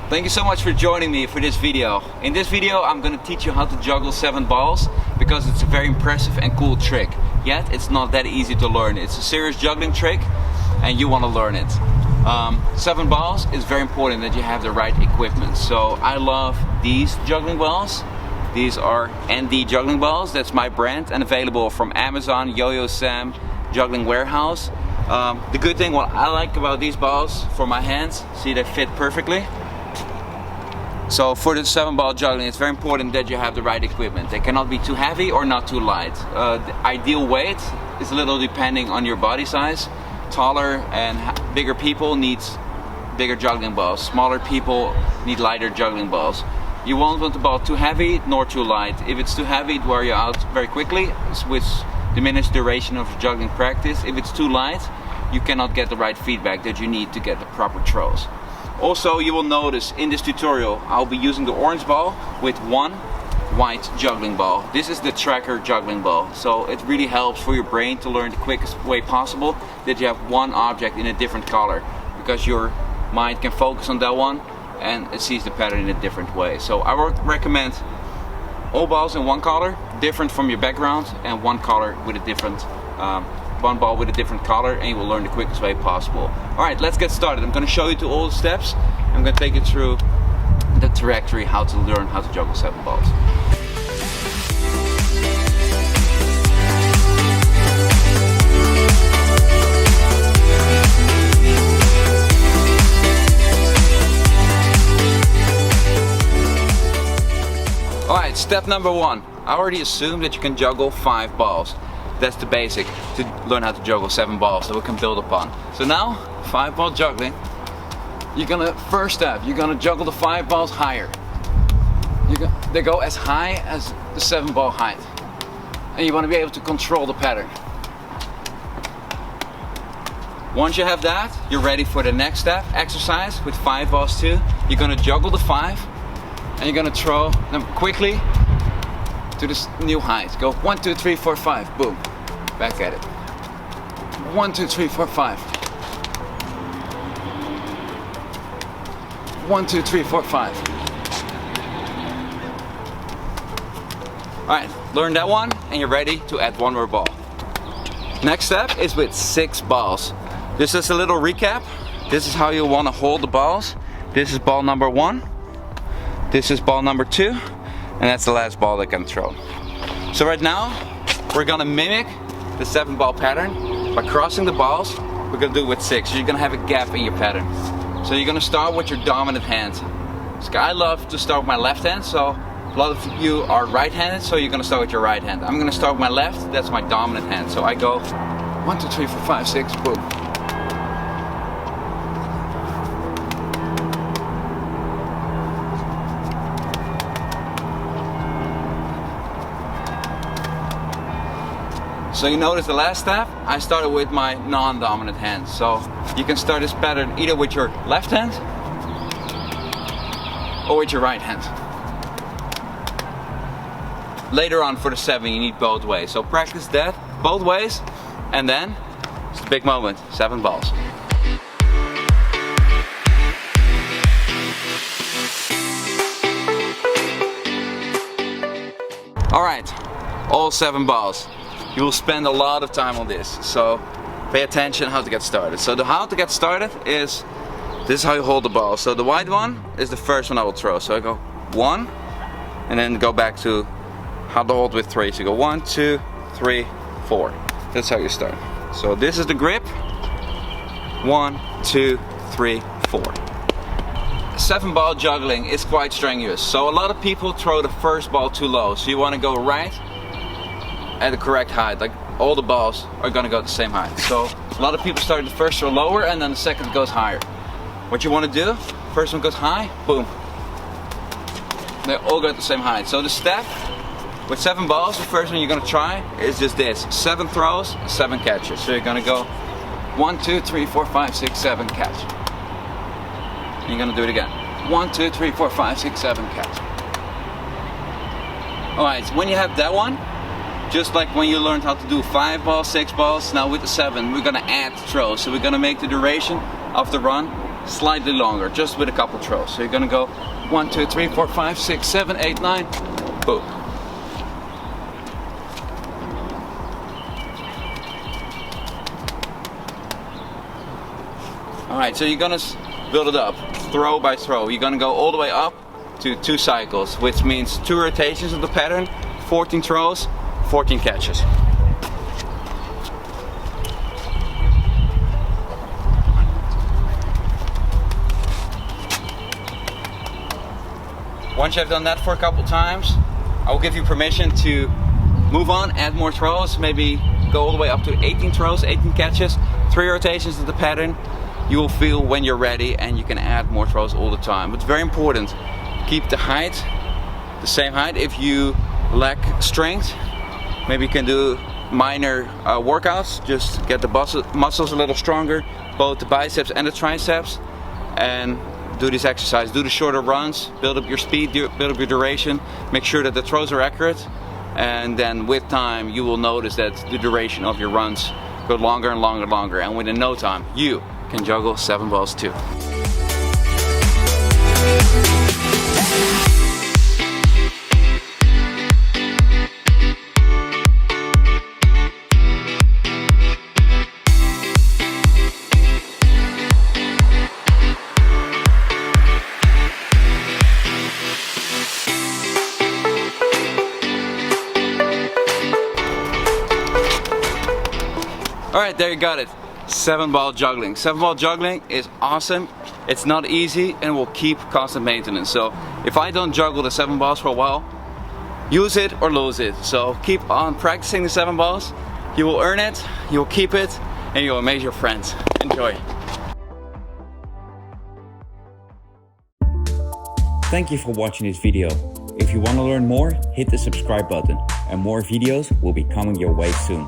Thank you so much for joining me for this video. In this video I'm going to teach you how to juggle 7 balls because it's a very impressive and cool trick. Yet it's not that easy to learn. It's a serious juggling trick and you want to learn it. 7 balls is very important that you have the right equipment. So I love these juggling balls. These are ND juggling balls. That's my brand and available from Amazon, Yo-Yo Sam, JugglingWarehouse. The good thing, what I like about these balls for my hands, see they fit perfectly. So for the 7 ball juggling, it's very important that you have the right equipment. They cannot be too heavy or not too light. The ideal weight is a little depending on your body size. Taller and bigger people need bigger juggling balls. Smaller people need lighter juggling balls. You won't want the ball too heavy nor too light. If it's too heavy, it wears you out very quickly, which diminishes duration of juggling practice. If it's too light, you cannot get the right feedback that you need to get the proper throws. Also, you will notice in this tutorial I'll be using the orange ball with one white juggling ball. This is the tracker juggling ball. So it really helps for your brain to learn the quickest way possible that you have one object in a different color, because your mind can focus on that one and it sees the pattern in a different way. So I would recommend all balls in one color, different from your background, and one color with a different one ball with a different color, and you will learn the quickest way possible. Alright, let's get started. I'm going to show you all the steps. I'm going to take you through the trajectory, how to learn how to juggle 7 balls. Alright, step number 1. I already assumed that you can juggle 5 balls. That's the basic to learn how to juggle 7 balls that we can build upon. So now, 5 ball juggling, first step, you're gonna juggle the 5 balls higher. They go as high as the 7 ball height. And you wanna be able to control the pattern. Once you have that, you're ready for the next step, exercise with 5 balls too. You're gonna juggle the 5 and you're gonna throw them quickly to this new height. Go 1, 2, 3, 4, 5, boom. Back at it. 1, 2, 3, 4, 5. 1, 2, 3, 4, 5. Alright, learn that one and you're ready to add one more ball. Next step is with 6 balls. This is a little recap. This is how you want to hold the balls. This is ball number 1. This is ball number 2. And that's the last ball that can throw. So right now, we're gonna mimic the 7 ball pattern by crossing the balls. We're gonna do it with 6. So you're gonna have a gap in your pattern. So you're gonna start with your dominant hand. So I love to start with my left hand. So a lot of you are right-handed, so you're gonna start with your right hand. I'm gonna start with my left. That's my dominant hand. So I go 1, 2, 3, 4, 5, 6, boom. So you notice the last step, I started with my non-dominant hand. So you can start this pattern either with your left hand or with your right hand. Later on for the 7 you need both ways. So practice that both ways and then it's the big moment, 7 balls. Alright, all 7 balls. You will spend a lot of time on this, so pay attention how to get started. So how to get started is, this is how you hold the ball. So the white one is the first one I will throw. So I go 1, and then go back to how to hold with 3. So you go 1, 2, 3, 4. That's how you start. So this is the grip. 1, 2, 3, 4. 7 ball juggling is quite strenuous. So a lot of people throw the first ball too low. So you want to go right at the correct height, like all the balls are gonna go at the same height. So a lot of people start the first row lower and then the second goes higher. What you want to do, first one goes high, boom. They all go at the same height. So the step with 7 balls, the first one you're gonna try is just this: 7 throws, 7 catches. So you're gonna go 1, 2, 3, 4, 5, 6, 7 catch. And you're gonna do it again. 1, 2, 3, 4, 5, 6, 7 catch. Alright, so when you have that one, just like when you learned how to do 5 balls, 6 balls, now with the 7 we're gonna add throws. So we're gonna make the duration of the run slightly longer, just with a couple throws. So you're gonna go 1, 2, 3, 4, 5, 6, 7, 8, 9, boom. Alright, so you're gonna build it up, throw by throw. You're gonna go all the way up to 2 cycles, which means 2 rotations of the pattern, 14 throws, 14 catches. Once you've done that for a couple times, I will give you permission to move on, add more throws, maybe go all the way up to 18 throws, 18 catches, 3 rotations of the pattern. You will feel when you're ready and you can add more throws all the time. But very important, keep the height the same height. If you lack strength, maybe you can do minor workouts, just get the muscles a little stronger, both the biceps and the triceps, and do this exercise. Do the shorter runs, build up your speed, build up your duration, make sure that the throws are accurate, and then with time you will notice that the duration of your runs go longer and longer and longer, and within no time you can juggle 7 balls too. Alright, there you got it. 7-ball juggling. 7-ball juggling is awesome. It's not easy and will keep constant maintenance. So if I don't juggle the 7 balls for a while, use it or lose it. So keep on practicing the 7 balls. You will earn it, you will keep it, and you will amaze your friends. Enjoy. Thank you for watching this video. If you want to learn more, hit the subscribe button and more videos will be coming your way soon.